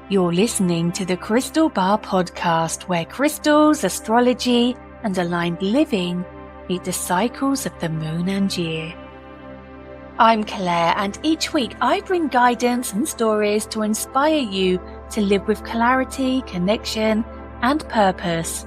You're listening to the Crystal Bar podcast, where crystals, astrology, and aligned living meet the cycles of the moon and year. I'm Claire, and each week I bring guidance and stories to inspire you to live with clarity, connection, and purpose.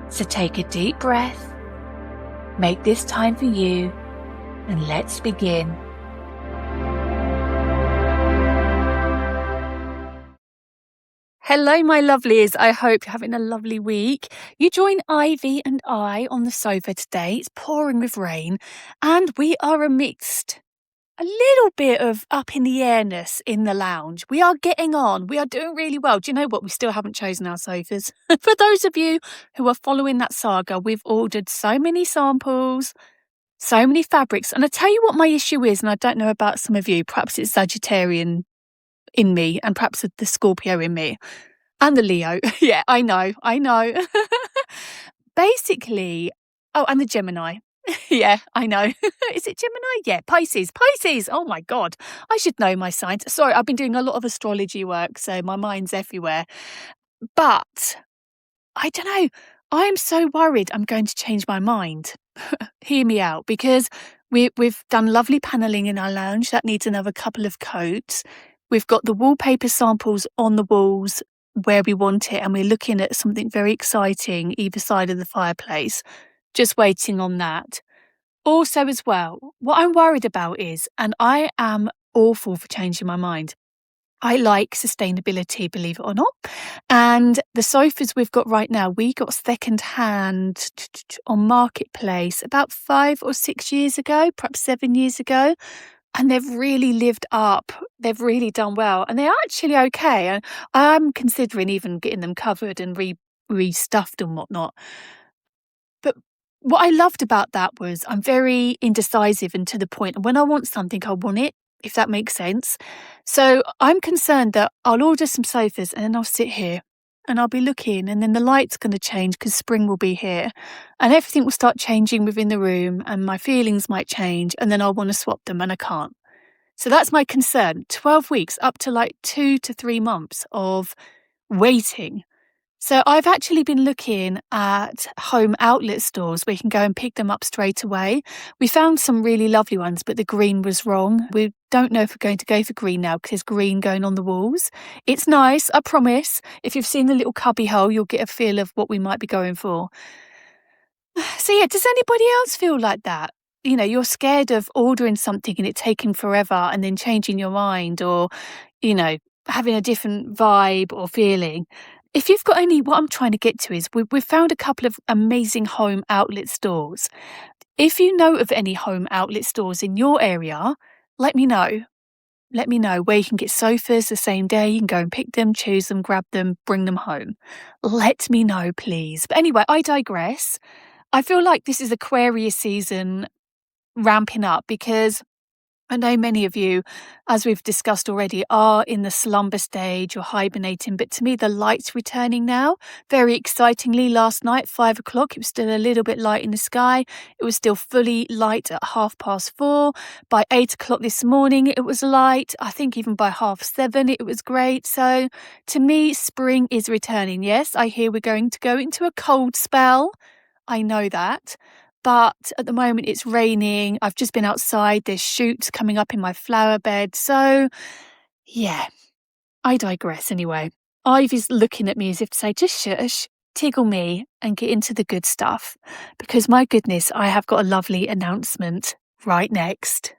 So take a deep breath, make this time for you, and let's begin. Hello, my lovelies. I hope you're having a lovely week. You join Ivy and I on the sofa today. It's pouring with rain, and we are amidst a little bit of up in the airness in the lounge. We are getting on. We are doing really well. Do you know what? We still haven't chosen our sofas. For those of you who are following that saga, we've ordered so many samples, so many fabrics. And I tell you what my issue is, and I don't know about some of you. Perhaps it's Sagittarian in me, and perhaps the Scorpio in me, and the Leo. Yeah, I know. Basically, and the Gemini. Yeah, I know. Is it Gemini? Yeah, Pisces. Oh my God, I should know my signs. Sorry, I've been doing a lot of astrology work, so my mind's everywhere. But I don't know. I'm so worried I'm going to change my mind. Hear me out, because we've done lovely panelling in our lounge. That needs another couple of coats. We've got the wallpaper samples on the walls where we want it, and we're looking at something very exciting either side of the fireplace. Just waiting on that. Also, as well, what I'm worried about is, and I am awful for changing my mind, I like sustainability, believe it or not. And the sofas we've got right now, we got second hand on Marketplace about 5 or 6 years ago, perhaps 7 years ago. And they've really lived up. They've really done well. And they're actually okay. And I'm considering even getting them covered and restuffed and whatnot. But what I loved about that was I'm very indecisive and to the point. And when I want something, I want it, if that makes sense. So I'm concerned that I'll order some sofas and then I'll sit here and I'll be looking, and then the light's going to change because spring will be here, and everything will start changing within the room, and my feelings might change, and then I'll want to swap them, and I can't. So that's my concern. 12 weeks, up to like 2 to 3 months of waiting. So I've actually been looking at home outlet stores where you can go and pick them up straight away. We found some really lovely ones, but the green was wrong. We don't know if we're going to go for green now because there's green going on the walls. It's nice, I promise. If you've seen the little cubby hole, you'll get a feel of what we might be going for. So yeah, does anybody else feel like that? You know, you're scared of ordering something and it taking forever and then changing your mind, or, you know, having a different vibe or feeling. If you've got any, what I'm trying to get to is we've found a couple of amazing home outlet stores. If you know of any home outlet stores in your area, let me know. Let me know where you can get sofas the same day. You can go and pick them, choose them, grab them, bring them home. Let me know, please. But anyway, I digress. I feel like this is Aquarius season ramping up, because I know many of you, as we've discussed already, are in the slumber stage or hibernating, but to me the light's returning now. Very excitingly, last night, 5 o'clock, it was still a little bit light in the sky. It was still fully light at 4:30. By 8 o'clock this morning, it was light. I think even by 7:30, it was great. So to me, spring is returning. Yes, I hear we're going to go into a cold spell. I know that. But at the moment it's raining. I've just been outside. There's shoots coming up in my flower bed. So, yeah, I digress anyway. Ivy's looking at me as if to say, just shush, tickle me and get into the good stuff. Because my goodness, I have got a lovely announcement right next.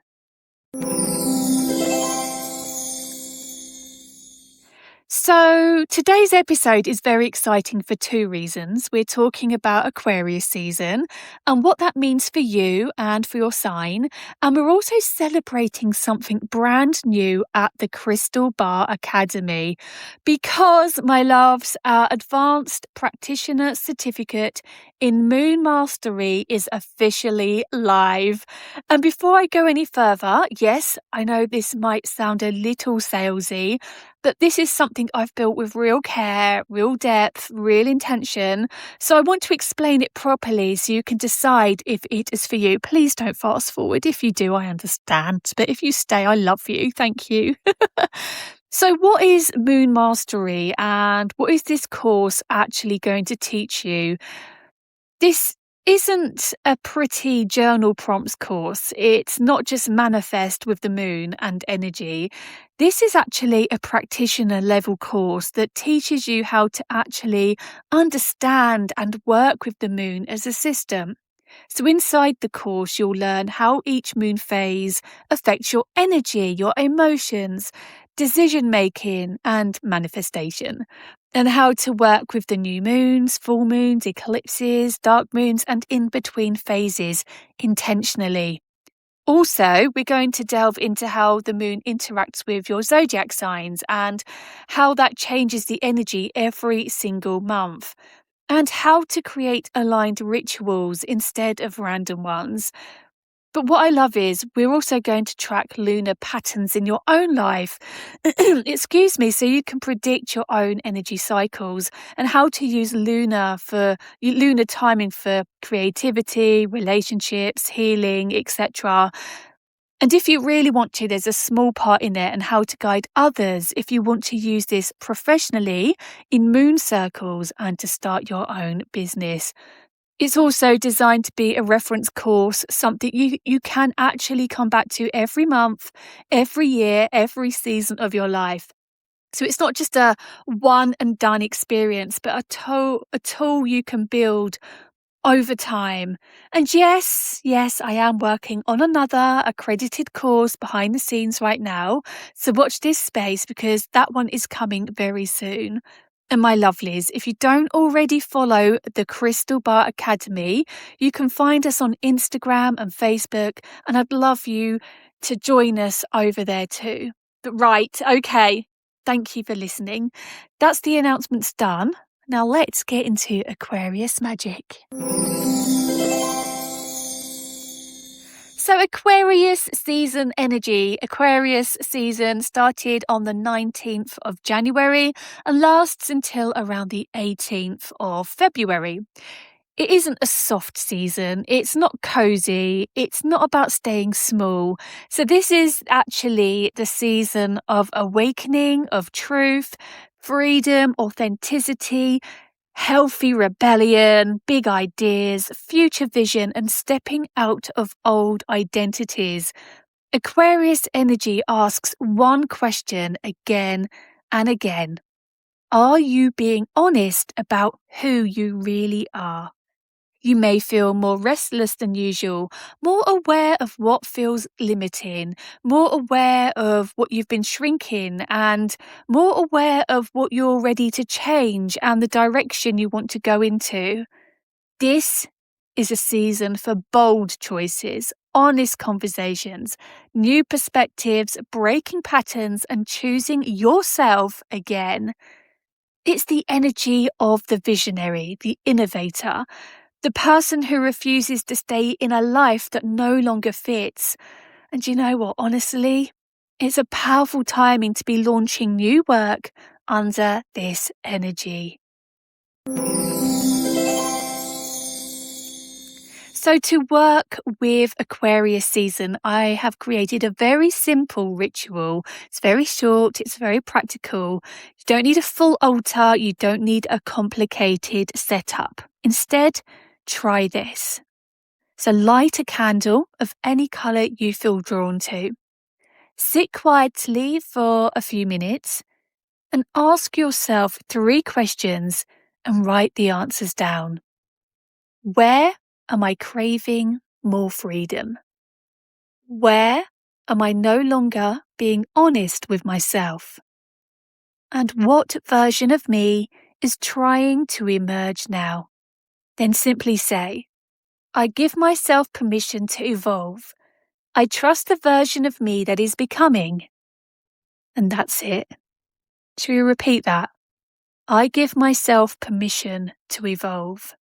So today's episode is very exciting for 2 reasons. We're talking about Aquarius season and what that means for you and for your sign. And we're also celebrating something brand new at the Crystal Bar Academy, because, my loves, our Advanced Practitioner Certificate in Moon Mastery is officially live. And before I go any further, yes, I know this might sound a little salesy, but this is something I've built with real care, real depth, real intention. So I want to explain it properly so you can decide if it is for you. Please don't fast forward. If you do, I understand. But if you stay, I love you. Thank you. So, what is Moon Mastery and what is this course actually going to teach you? This isn't a pretty journal prompts course. It's not just manifest with the moon and energy. This is actually a practitioner level course that teaches you how to actually understand and work with the moon as a system. So, inside the course, you'll learn how each moon phase affects your energy, your emotions, decision making, and manifestation, and how to work with the new moons, full moons, eclipses, dark moons, and in between phases intentionally. Also, we're going to delve into how the moon interacts with your zodiac signs and how that changes the energy every single month, and how to create aligned rituals instead of random ones. But what I love is we're also going to track lunar patterns in your own life. Excuse me, so you can predict your own energy cycles and how to use lunar timing for creativity, relationships, healing, etc. And if you really want to, there's a small part in there on how to guide others if you want to use this professionally in moon circles and to start your own business. It's also designed to be a reference course, something you can actually come back to every month, every year, every season of your life. So it's not just a one and done experience, but a tool you can build over time. And yes, I am working on another accredited course behind the scenes right now. So watch this space because that one is coming very soon. And my lovelies, if you don't already follow the Crystal Bar Academy, you can find us on Instagram and Facebook, and I'd love you to join us over there too. But right, okay, thank you for listening. That's the announcements done. Now let's get into Aquarius magic. So Aquarius season energy. Aquarius season started on the 19th of January and lasts until around the 18th of February. It isn't a soft season. It's not cozy. It's not about staying small. So this is actually the season of awakening, of truth, freedom, authenticity, healthy rebellion, big ideas, future vision, and stepping out of old identities. Aquarius energy asks one question again and again. Are you being honest about who you really are? You may feel more restless than usual, more aware of what feels limiting, more aware of what you've been shrinking, and more aware of what you're ready to change and the direction you want to go into. This is a season for bold choices, honest conversations, new perspectives, breaking patterns, and choosing yourself again. It's the energy of the visionary, the innovator, the person who refuses to stay in a life that no longer fits. And you know what, honestly, it's a powerful timing to be launching new work under this energy. So to work with Aquarius season, I have created a very simple ritual. It's very short, it's very practical. You don't need a full altar, you don't need a complicated setup. Instead, try this. So light a candle of any colour you feel drawn to. Sit quietly for a few minutes and ask yourself 3 questions and write the answers down. Where am I craving more freedom? Where am I no longer being honest with myself? And what version of me is trying to emerge now? Then simply say, I give myself permission to evolve. I trust the version of me that is becoming. And that's it. Should we repeat that? I give myself permission to evolve.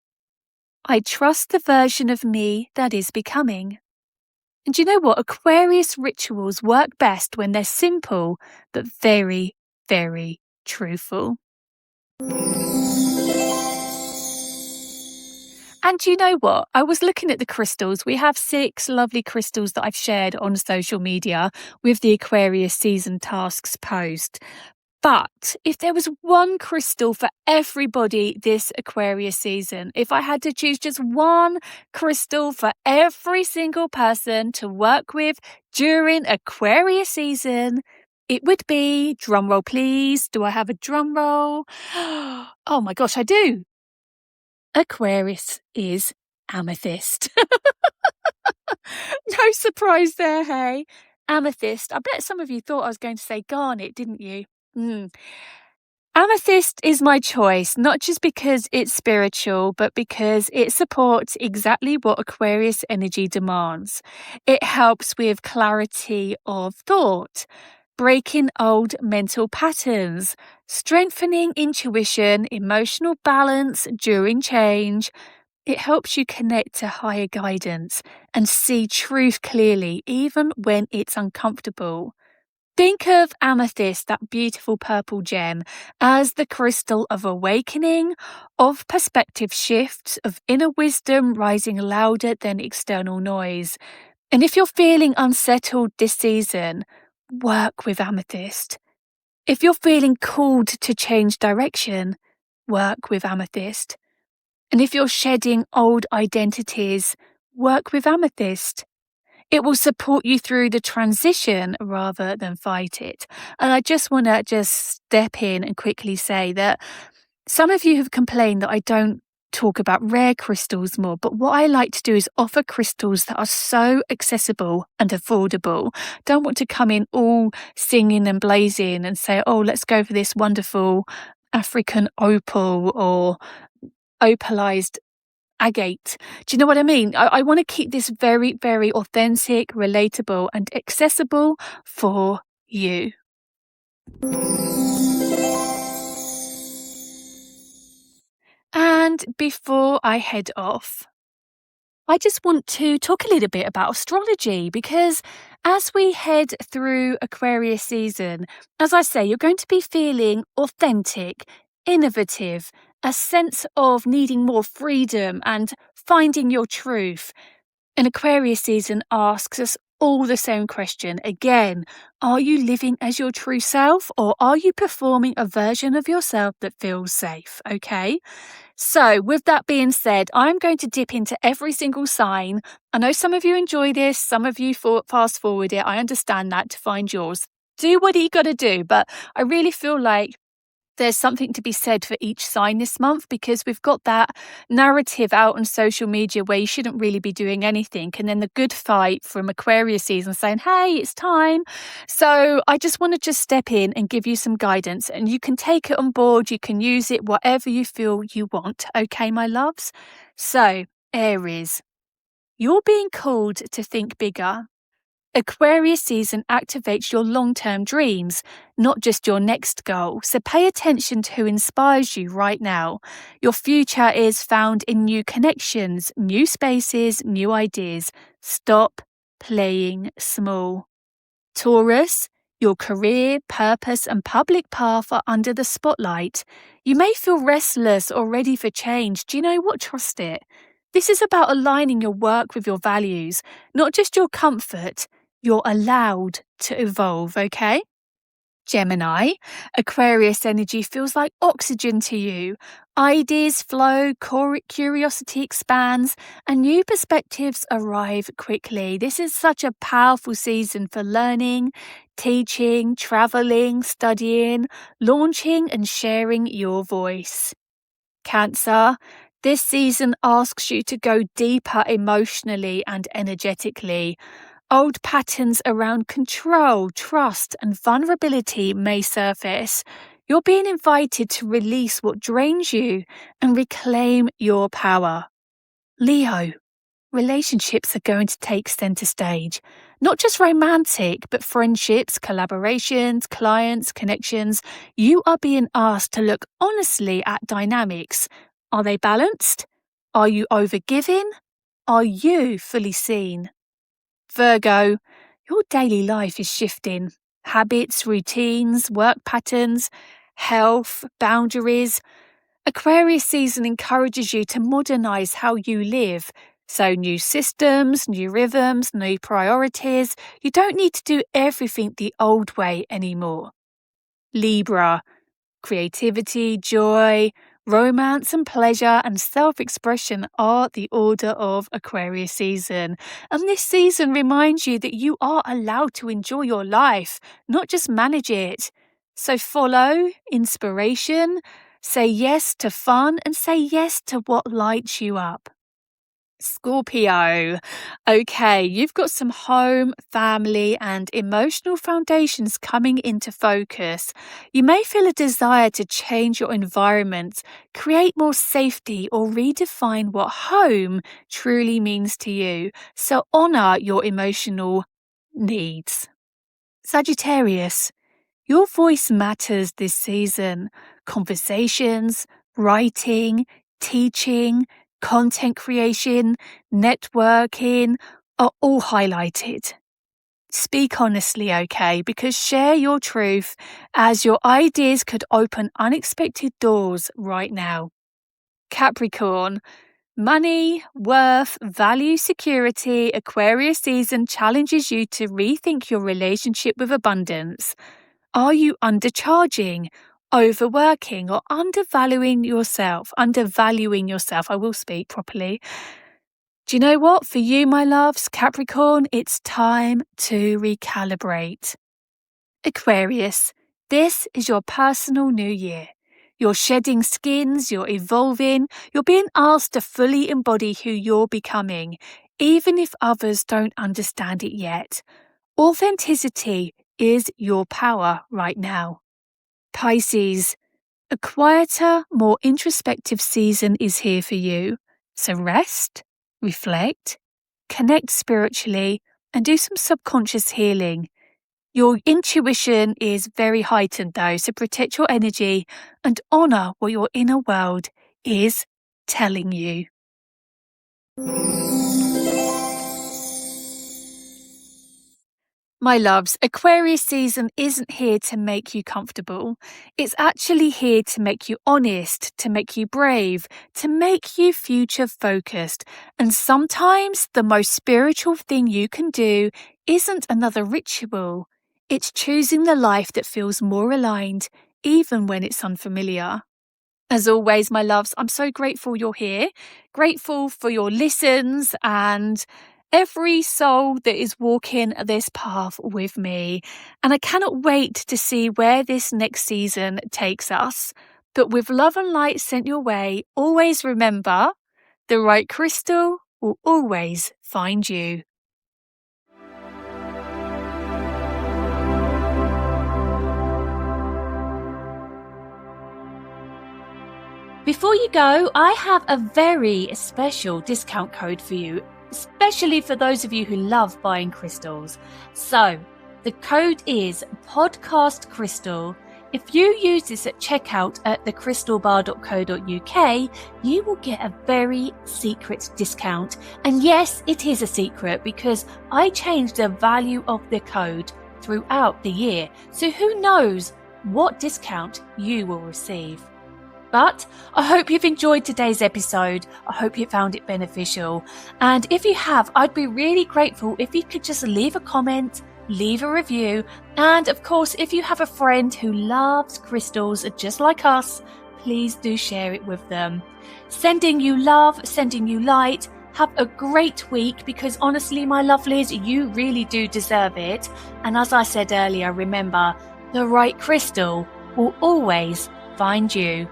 I trust the version of me that is becoming. And you know what? Aquarius rituals work best when they're simple, but very, very truthful. And you know what? I was looking at the crystals. We have 6 lovely crystals that I've shared on social media with the Aquarius season tasks post. But if there was one crystal for everybody this Aquarius season, if I had to choose just one crystal for every single person to work with during Aquarius season, it would be, drum roll please, do I have a drum roll? Oh my gosh, I do. Aquarius is Amethyst. No surprise there, hey? Amethyst. I bet some of you thought I was going to say garnet, didn't you? Amethyst is my choice, not just because it's spiritual, but because it supports exactly what Aquarius energy demands. It helps with clarity of thought, breaking old mental patterns, strengthening intuition, emotional balance during change. It helps you connect to higher guidance and see truth clearly, even when it's uncomfortable. Think of amethyst, that beautiful purple gem, as the crystal of awakening, of perspective shifts, of inner wisdom rising louder than external noise. And if you're feeling unsettled this season, work with amethyst. If you're feeling called to change direction, work with amethyst. And if you're shedding old identities, work with amethyst. It will support you through the transition rather than fight it. And I just want to step in and quickly say that some of you have complained that I don't talk about rare crystals more, but what I like to do is offer crystals that are so accessible and affordable. Don't want to come in all singing and blazing and say, oh, let's go for this wonderful African opal or opalized agate. Do you know what I mean? I want to keep this very, very authentic, relatable, and accessible for you. And before I head off, I just want to talk a little bit about astrology because as we head through Aquarius season, as I say, you're going to be feeling authentic, innovative, a sense of needing more freedom and finding your truth. And Aquarius season asks us all the same question. Again, are you living as your true self or are you performing a version of yourself that feels safe? Okay. So with that being said, I'm going to dip into every single sign. I know some of you enjoy this. Some of you fast forward it. I understand that to find yours. Do what you got to do. But I really feel like there's something to be said for each sign this month because we've got that narrative out on social media where you shouldn't really be doing anything. And then the good fight from Aquarius season saying, hey, it's time. So I just want to just step in and give you some guidance and you can take it on board. You can use it whatever you feel you want. Okay, my loves? So Aries, you're being called to think bigger. Aquarius season activates your long-term dreams, not just your next goal. So pay attention to who inspires you right now. Your future is found in new connections, new spaces, new ideas. Stop playing small. Taurus, your career, purpose, and public path are under the spotlight. You may feel restless or ready for change. Do you know what? Trust it. This is about aligning your work with your values, not just your comfort. You're allowed to evolve, okay? Gemini, Aquarius energy feels like oxygen to you. Ideas flow, curiosity expands, and new perspectives arrive quickly. This is such a powerful season for learning, teaching, traveling, studying, launching, and sharing your voice. Cancer, this season asks you to go deeper emotionally and energetically. Old patterns around control, trust, and vulnerability may surface. You're being invited to release what drains you and reclaim your power. Leo, relationships are going to take center stage. Not just romantic, but friendships, collaborations, clients, connections. You are being asked to look honestly at dynamics. Are they balanced? Are you overgiving? Are you fully seen? Virgo, your daily life is shifting. Habits, routines, work patterns, health, boundaries. Aquarius season encourages you to modernize how you live. So, new systems, new rhythms, new priorities. You don't need to do everything the old way anymore. Libra, creativity, joy, romance and pleasure and self-expression are the order of Aquarius season. And this season reminds you that you are allowed to enjoy your life, not just manage it. So follow inspiration, say yes to fun, and say yes to what lights you up. Scorpio. Okay, you've got some home, family, and emotional foundations coming into focus. You may feel a desire to change your environment, create more safety, or redefine what home truly means to you. So honor your emotional needs. Sagittarius. Your voice matters this season. Conversations, writing, teaching, content creation, networking are all highlighted. Speak honestly, okay, because share your truth as your ideas could open unexpected doors right now. Capricorn. Money, worth, value, security, Aquarius season challenges you to rethink your relationship with abundance. Are you undercharging, overworking, or undervaluing yourself? I will speak properly. Do you know what? For you, my loves, Capricorn, it's time to recalibrate. Aquarius, this is your personal new year. You're shedding skins, you're evolving, you're being asked to fully embody who you're becoming, even if others don't understand it yet. Authenticity is your power right now. Pisces, a quieter, more introspective season is here for you. So rest, reflect, connect spiritually, and do some subconscious healing. Your intuition is very heightened though, so protect your energy and honor what your inner world is telling you. My loves, Aquarius season isn't here to make you comfortable. It's actually here to make you honest, to make you brave, to make you future focused. And sometimes the most spiritual thing you can do isn't another ritual. It's choosing the life that feels more aligned, even when it's unfamiliar. As always, my loves, I'm so grateful you're here, grateful for your listens and every soul that is walking this path with me. And I cannot wait to see where this next season takes us. But with love and light sent your way, always remember, the right crystal will always find you. Before you go, I have a very special discount code for you, especially for those of you who love buying crystals. So, the code is podcastcrystal. If you use this at checkout at thecrystalbar.co.uk, you will get a very secret discount. And yes, it is a secret because I changed the value of the code throughout the year. So who knows what discount you will receive. But I hope you've enjoyed today's episode. I hope you found it beneficial. And if you have, I'd be really grateful if you could just leave a comment, leave a review. And of course, if you have a friend who loves crystals just like us, please do share it with them. Sending you love, sending you light. Have a great week because honestly, my lovelies, you really do deserve it. And as I said earlier, remember, the right crystal will always find you.